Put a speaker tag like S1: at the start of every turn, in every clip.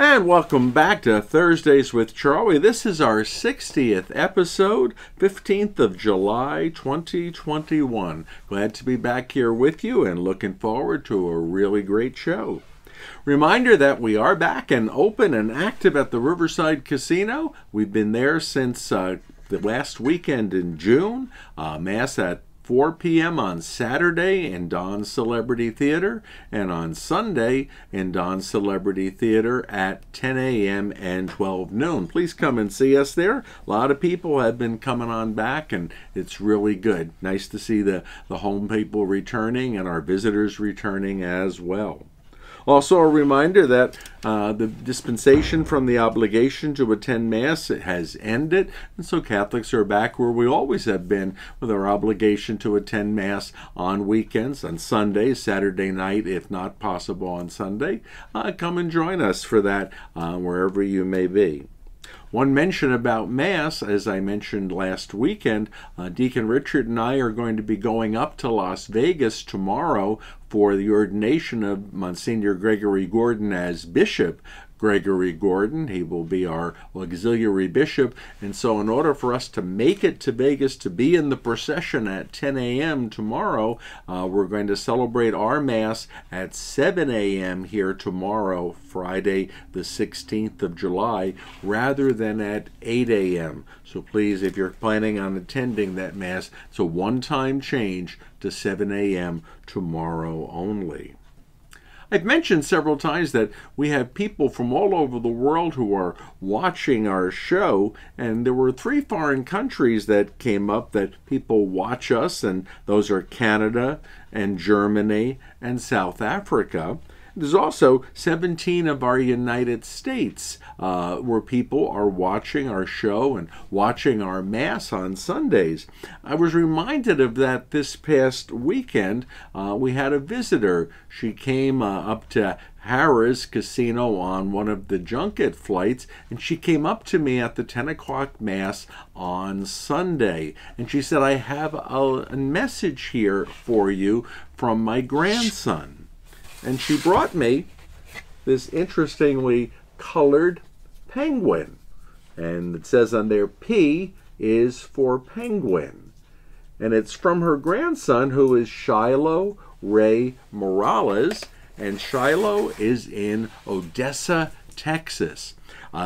S1: And welcome back to Thursdays with Charlie. This is our 60th episode, 15th of July, 2021. Glad to be back here with you and looking forward to a really great show. Reminder that we are back and open and active at the Riverside Casino. We've been there since the last weekend in June. Mass at 4 p.m. on Saturday in Don's Celebrity Theater, and on Sunday in Don's Celebrity Theater at 10 a.m. and 12 noon. Please come and see us there. A lot of people have been coming on back, and it's really good. Nice to see the home people returning and our visitors returning as well. Also, a reminder that the dispensation from the obligation to attend Mass has ended, and so Catholics are back where we always have been with our obligation to attend Mass on weekends, on Sundays, Saturday night, if not possible on Sunday. Come and join us for that wherever you may be. One mention about Mass, as I mentioned last weekend, Deacon Richard and I are going to be going up to Las Vegas tomorrow for the ordination of Monsignor Gregory Gordon as Bishop. Gregory Gordon. He will be our auxiliary bishop. And so in order for us to make it to Vegas to be in the procession at 10 a.m. tomorrow, we're going to celebrate our Mass at 7 a.m. here tomorrow, Friday the 16th of July, rather than at 8 a.m. So please, if you're planning on attending that Mass, it's a one-time change to 7 a.m. tomorrow only. I've mentioned several times that we have people from all over the world who are watching our show, and there were 3 foreign countries that came up that people watch us, and those are Canada and Germany and South Africa. There's also 17 of our United States where people are watching our show and watching our Mass on Sundays. I was reminded of that this past weekend. We had a visitor. She came up to Harrah's Casino on one of the junket flights, and she came up to me at the 10 o'clock Mass on Sunday. And she said, I have a message here for you from my grandson. And she brought me this interestingly colored penguin. And it says on there, P is for penguin. And it's from her grandson, who is Shiloh Ray Morales. And Shiloh is in Odessa, Texas.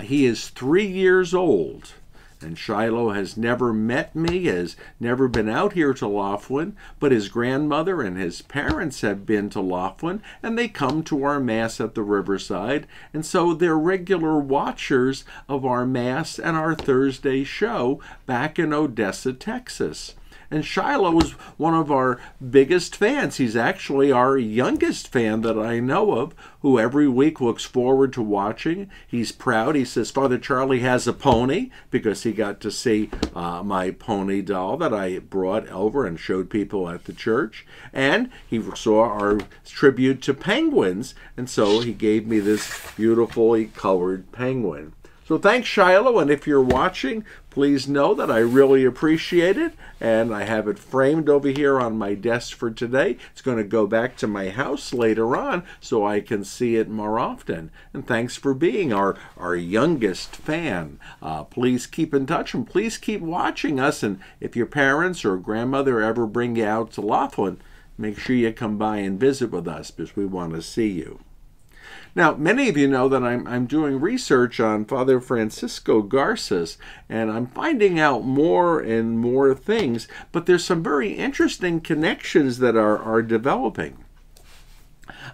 S1: He is 3 years old. And Shiloh has never met me, has never been out here to Laughlin, but his grandmother and his parents have been to Laughlin, and they come to our Mass at the Riverside, and so they're regular watchers of our Mass and our Thursday show back in Odessa, Texas. And Shiloh is one of our biggest fans. He's actually our youngest fan that I know of, who every week looks forward to watching. He's proud. He says Father Charlie has a pony, because he got to see my pony doll that I brought over and showed people at the church. And he saw our tribute to penguins, and so he gave me this beautifully colored penguin. So thanks, Shiloh, and if you're watching, please know that I really appreciate it, and I have it framed over here on my desk for today. It's going to go back to my house later on so I can see it more often. And thanks for being our youngest fan. Please keep in touch, and please keep watching us, and if your parents or grandmother ever bring you out to Laughlin, make sure you come by and visit with us, because we want to see you. Now, many of you know that I'm doing research on Father Francisco Garces, and I'm finding out more and more things, but there's some very interesting connections that are developing.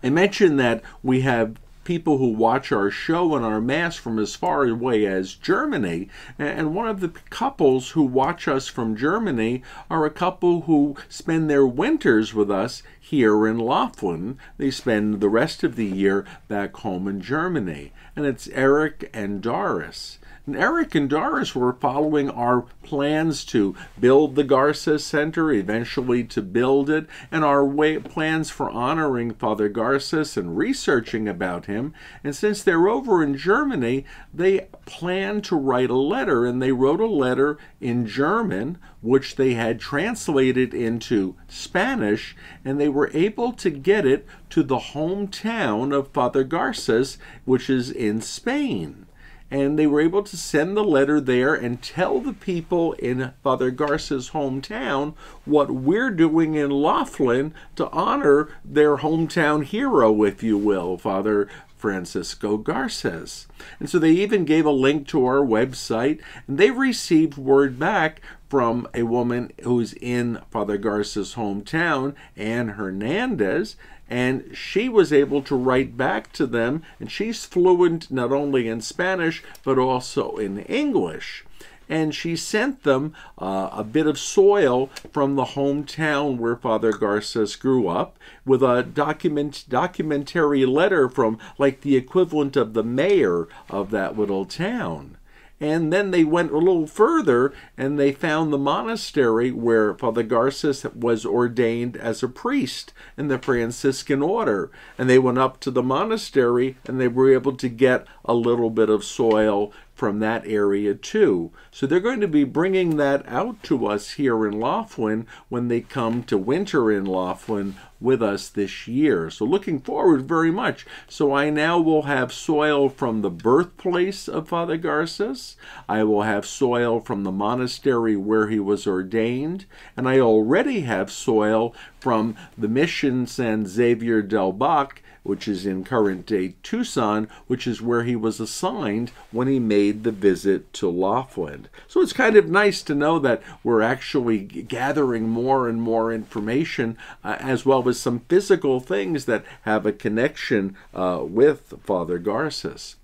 S1: I mentioned that we have people who watch our show and our Mass from as far away as Germany, and one of the couples who watch us from Germany are a couple who spend their winters with us here in Laughlin. They spend the rest of the year back home in Germany, and it's Eric and Doris. And Eric and Doris were following our plans to build the Garces Center, eventually to build it, and our plans for honoring Father Garces and researching about him. And since they're over in Germany, they planned to write a letter, and they wrote a letter in German, which they had translated into Spanish, and they were able to get it to the hometown of Father Garces, which is in Spain. And they were able to send the letter there and tell the people in Father Garces' hometown what we're doing in Laughlin to honor their hometown hero, if you will, Father Francisco Garces. And so they even gave a link to our website, and they received word back from a woman who's in Father Garces' hometown, Anne Hernandez, and she was able to write back to them, and she's fluent not only in Spanish but also in English. And she sent them a bit of soil from the hometown where Father Garces grew up, with a documentary letter from like the equivalent of the mayor of that little town. And then they went a little further, and they found the monastery where Father Garces was ordained as a priest in the Franciscan order. And they went up to the monastery, and they were able to get a little bit of soil from that area too. So they're going to be bringing that out to us here in Laughlin when they come to winter in Laughlin with us this year. So looking forward very much. So I now will have soil from the birthplace of Father Garces. I will have soil from the monastery where he was ordained. And I already have soil from the mission San Xavier del Bac, which is in current-day Tucson, which is where he was assigned when he made the visit to Laughlin. So it's kind of nice to know that we're actually gathering more and more information, as well as some physical things that have a connection with Father Garces.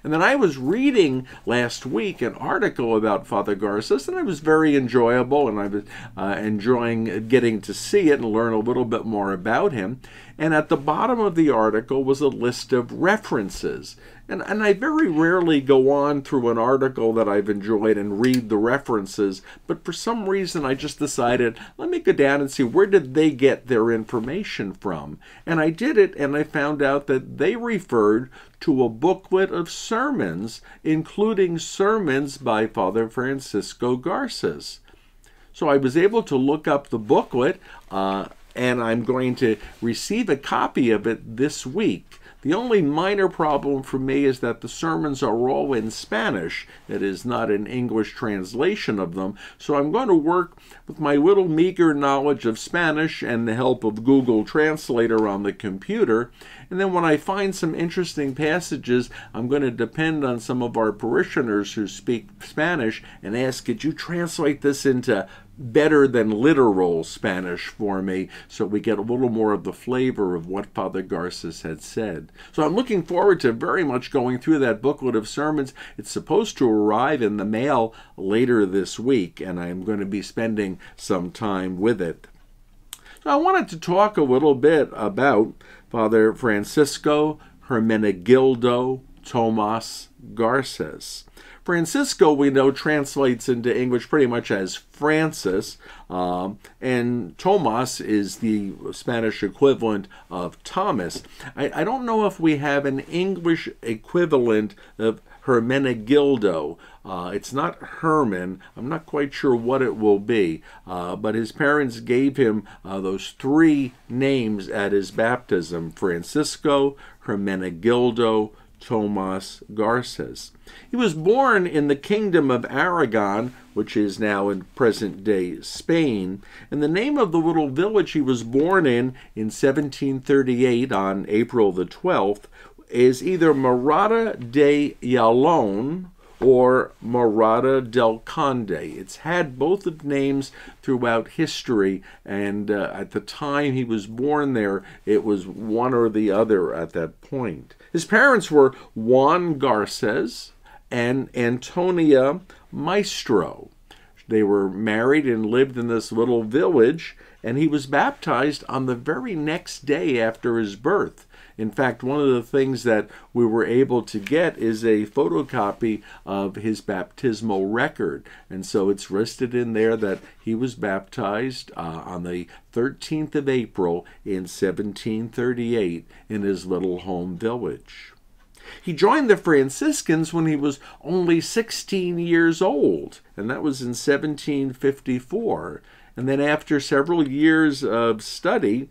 S1: And then I was reading last week an article about Father Garces, and it was very enjoyable, and I was enjoying getting to see it and learn a little bit more about him. And at the bottom of the article was a list of references. And I very rarely go on through an article that I've enjoyed and read the references, but for some reason I just decided, let me go down and see where did they get their information from. And I did it, and I found out that they referred to a booklet of sermons, including sermons by Father Francisco Garces. So I was able to look up the booklet, and I'm going to receive a copy of it this week. The only minor problem for me is that the sermons are all in Spanish. It is not an English translation of them. So I'm going to work with my little meager knowledge of Spanish and the help of Google Translator on the computer. And then when I find some interesting passages, I'm going to depend on some of our parishioners who speak Spanish and ask, could you translate this into better than literal Spanish for me, so we get a little more of the flavor of what Father Garces had said. So I'm looking forward to very much going through that booklet of sermons. It's supposed to arrive in the mail later this week, and I'm going to be spending some time with it. So I wanted to talk a little bit about Father Francisco Hermenegildo Tomas Garces. Francisco, we know, translates into English pretty much as Francis, and Tomas is the Spanish equivalent of Thomas. I don't know if we have an English equivalent of Hermenegildo. It's not Herman. I'm not quite sure what it will be, but his parents gave him those three names at his baptism: Francisco, Hermenegildo, Tomas Garces. He was born in the Kingdom of Aragon, which is now in present-day Spain, and the name of the little village he was born in 1738 on April the 12th is either Morada de Yalón or Morada del Conde. It's had both of names throughout history, and at the time he was born there, it was one or the other at that point. His parents were Juan Garces and Antonia Maestro. They were married and lived in this little village, and he was baptized on the very next day after his birth. In fact, one of the things that we were able to get is a photocopy of his baptismal record. And so it's listed in there that he was baptized on the 13th of April in 1738 in his little home village. He joined the Franciscans when he was only 16 years old, and that was in 1754. And then after several years of study,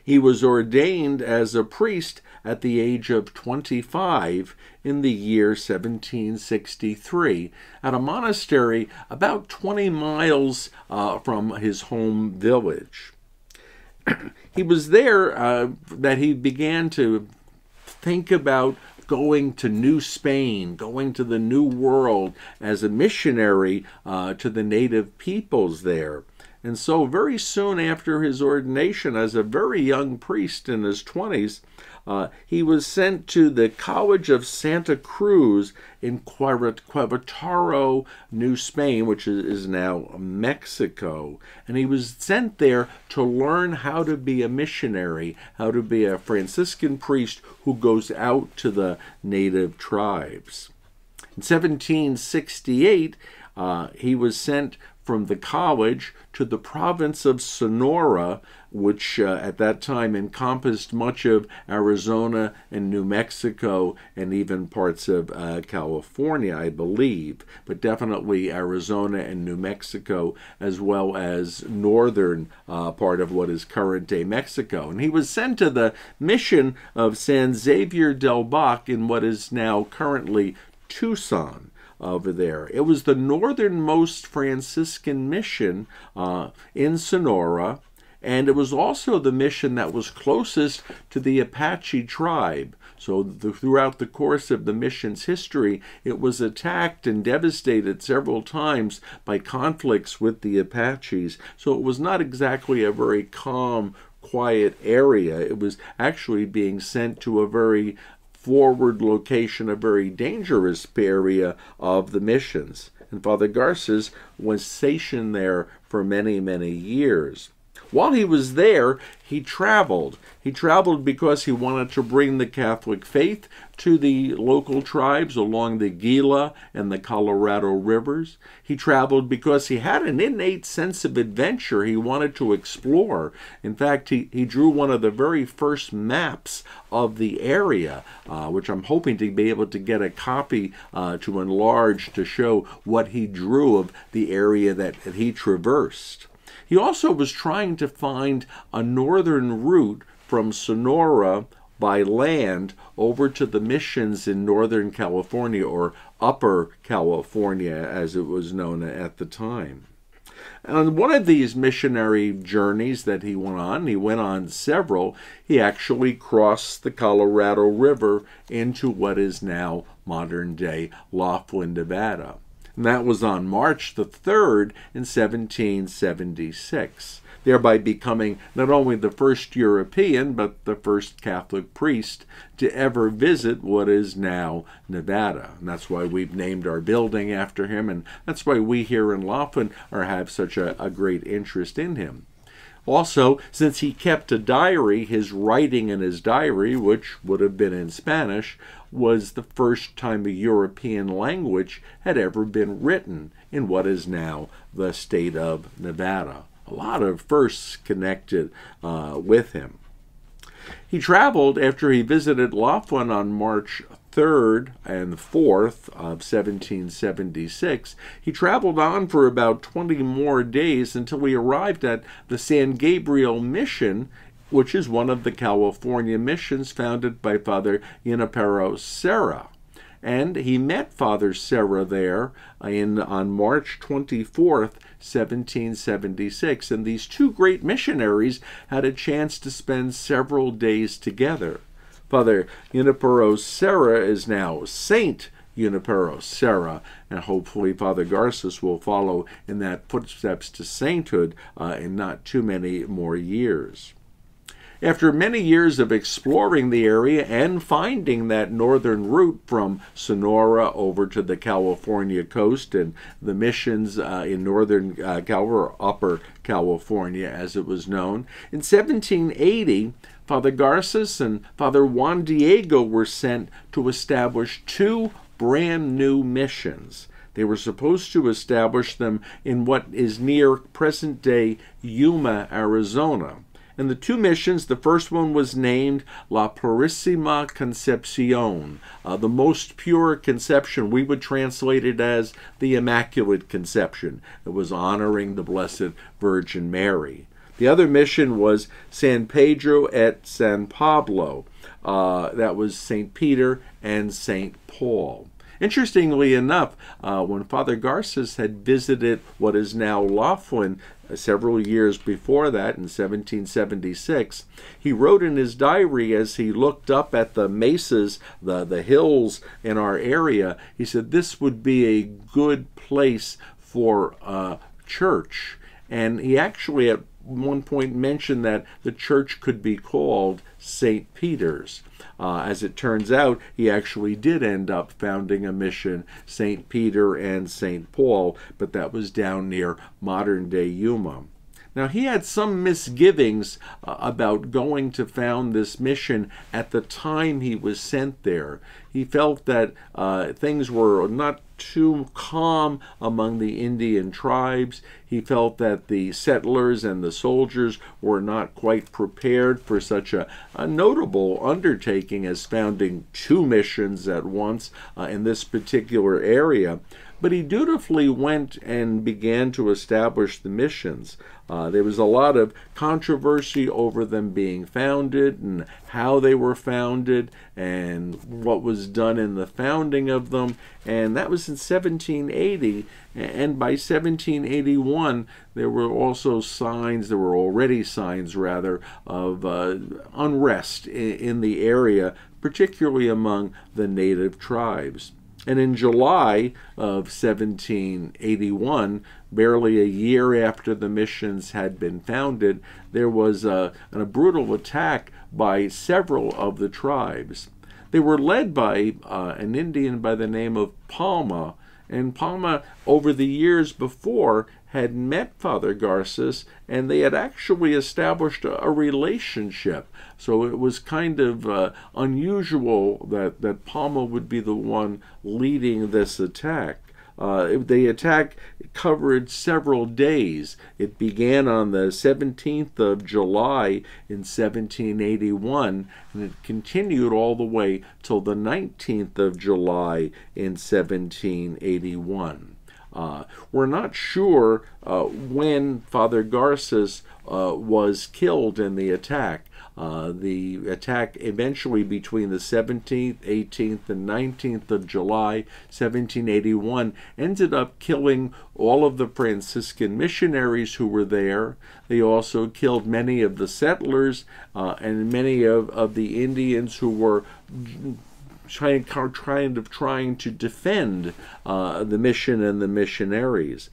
S1: he was ordained as a priest at the age of 25 in the year 1763 at a monastery about 20 miles from his home village. He was there that he began to think about going to New Spain, going to the New World as a missionary to the native peoples there. And so very soon after his ordination as a very young priest in his 20s, he was sent to the College of Santa Cruz in Querétaro, New Spain, which is now Mexico. And he was sent there to learn how to be a missionary, how to be a Franciscan priest who goes out to the native tribes. In 1768, he was sent from the college to the province of Sonora, which at that time encompassed much of Arizona and New Mexico and even parts of California, I believe, but definitely Arizona and New Mexico, as well as northern part of what is current-day Mexico. And he was sent to the mission of San Xavier del Bac in what is now currently Tucson over there. It was the northernmost Franciscan mission in Sonora, and it was also the mission that was closest to the Apache tribe. So throughout the course of the mission's history, it was attacked and devastated several times by conflicts with the Apaches. So it was not exactly a very calm, quiet area. It was actually being sent to a very forward location, a very dangerous area of the missions. And Father Garces was stationed there for many, many years. While he was there, he traveled. He traveled because he wanted to bring the Catholic faith to the local tribes along the Gila and the Colorado rivers. He traveled because he had an innate sense of adventure he wanted to explore. In fact, he drew one of the very first maps of the area, which I'm hoping to be able to get a copy to enlarge to show what he drew of the area that he traversed. He also was trying to find a northern route from Sonora by land over to the missions in Northern California, or Upper California as it was known at the time. On one of these missionary journeys that he went on several, he actually crossed the Colorado River into what is now modern-day Laughlin, Nevada. And that was on March the 3rd in 1776, thereby becoming not only the first European, but the first Catholic priest to ever visit what is now Nevada. And that's why we've named our building after him, and that's why we here in Laughlin have such a great interest in him. Also, since he kept a diary, his writing in his diary, which would have been in Spanish, was the first time a European language had ever been written in what is now the state of Nevada. A lot of firsts connected with him. He traveled after he visited Laughlin on March 3rd and 4th of 1776. He traveled on for about 20 more days until he arrived at the San Gabriel Mission, which is one of the California missions founded by Father Junipero Serra. And he met Father Serra there on March 24th, 1776. And these two great missionaries had a chance to spend several days together. Father Junipero Serra is now Saint Junipero Serra, and hopefully Father Garces will follow in that footsteps to sainthood in not too many more years. After many years of exploring the area and finding that northern route from Sonora over to the California coast and the missions in northern Upper California, as it was known, in 1780, Father Garces and Father Juan Diego were sent to establish two brand new missions. They were supposed to establish them in what is near present-day Yuma, Arizona. And the two missions, the first one was named La Purissima Concepcion, the most pure conception. We would translate it as the Immaculate Conception. It was honoring the Blessed Virgin Mary. The other mission was San Pedro et San Pablo. That was St. Peter and St. Paul. Interestingly enough, when Father Garces had visited what is now Laughlin several years before that, in 1776, he wrote in his diary as he looked up at the mesas, the hills in our area, he said this would be a good place for a church. And he actually at one point mentioned that the church could be called St. Peter's. As it turns out, he actually did end up founding a mission, St. Peter and St. Paul, but that was down near modern-day Yuma. Now, he had some misgivings about going to found this mission at the time he was sent there. He felt that things were not too calm among the Indian tribes. He felt that the settlers and the soldiers were not quite prepared for such a notable undertaking as founding two missions at once in this particular area. But he dutifully went and began to establish the missions. There was a lot of controversy over them being founded and how they were founded and what was done in the founding of them. And that was in 1780. And by 1781, there were also signs, there were already signs rather, of unrest in the area, particularly among the native tribes. And in July of 1781, barely a year after the missions had been founded, there was a brutal attack by several of the tribes. They were led by an Indian by the name of Palma, and Palma, over the years before, had met Father Garces, and they had actually established a relationship. So it was kind of unusual that Palma would be the one leading this attack. The attack covered several days. It began on the 17th of July in 1781, and it continued all the way till the 19th of July in 1781. We're not sure when Father Garces was killed in the attack. The attack eventually between the 17th, 18th, and 19th of July, 1781, ended up killing all of the Franciscan missionaries who were there. They also killed many of the settlers and many of the Indians who were trying to defend the mission and the missionaries.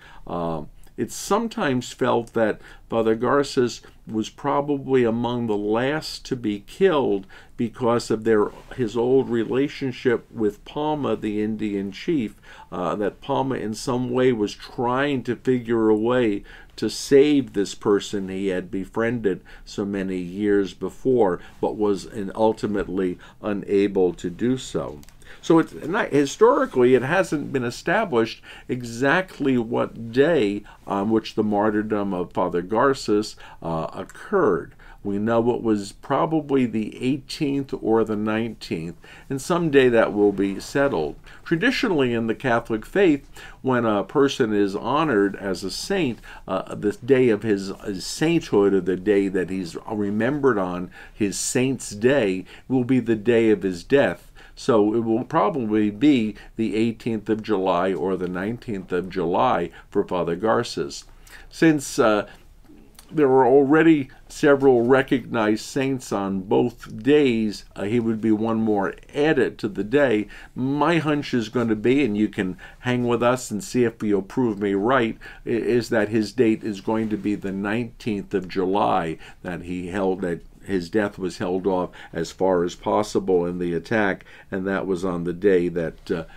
S1: It's sometimes felt that Father Garces was probably among the last to be killed because of his old relationship with Palma, the Indian chief, that Palma in some way was trying to figure a way to save this person he had befriended so many years before, but was ultimately unable to do so. So historically, it hasn't been established exactly what day on which the martyrdom of Father Garces occurred. We know it was probably the 18th or the 19th, and someday that will be settled. Traditionally in the Catholic faith, when a person is honored as a saint, the day of his sainthood, or the day that he's remembered on, his saint's day, will be the day of his death. So it will probably be the 18th of July or the 19th of July for Father Garces. Since there were already several recognized saints on both days, he would be one more added to the day. My hunch is going to be, and you can hang with us and see if you'll prove me right, is that his date is going to be the 19th of July, that he held that his death was held off as far as possible in the attack, and that was on the day that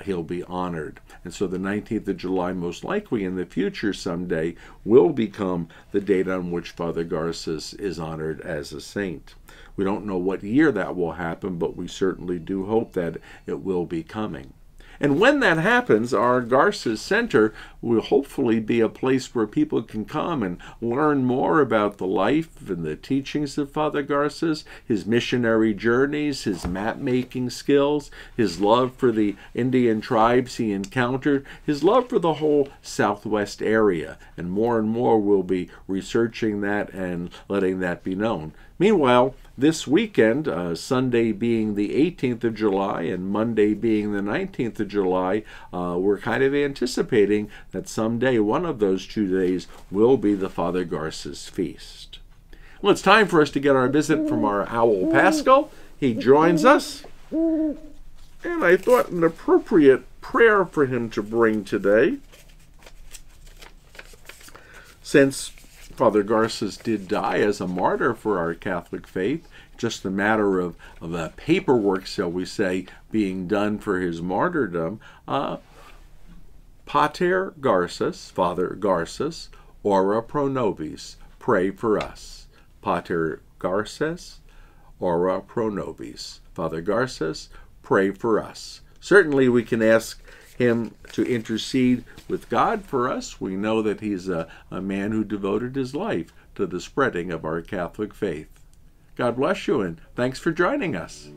S1: he'll be honored. And so the 19th of July, most likely in the future someday, will become the date on which Father Garces is honored as a saint. We don't know what year that will happen, but we certainly do hope that it will be coming. And when that happens, our Garces Center will hopefully be a place where people can come and learn more about the life and the teachings of Father Garces, his missionary journeys, his map-making skills, his love for the Indian tribes he encountered, his love for the whole Southwest area. And more we'll be researching that and letting that be known. Meanwhile, this weekend, Sunday being the 18th of July and Monday being the 19th of July, we're kind of anticipating that someday one of those 2 days will be the Father Garces feast. Well, it's time for us to get our visit from our owl Pascal. He joins us, and I thought an appropriate prayer for him to bring today, since Father Garces did die as a martyr for our Catholic faith. Just a matter of paperwork, shall we say, being done for his martyrdom. Pater Garces, Father Garces, ora pro nobis, pray for us. Pater Garces, ora pro nobis. Father Garces, pray for us. Certainly we can ask him to intercede with God for us. We know that he's a man who devoted his life to the spreading of our Catholic faith. God bless you, and thanks for joining us.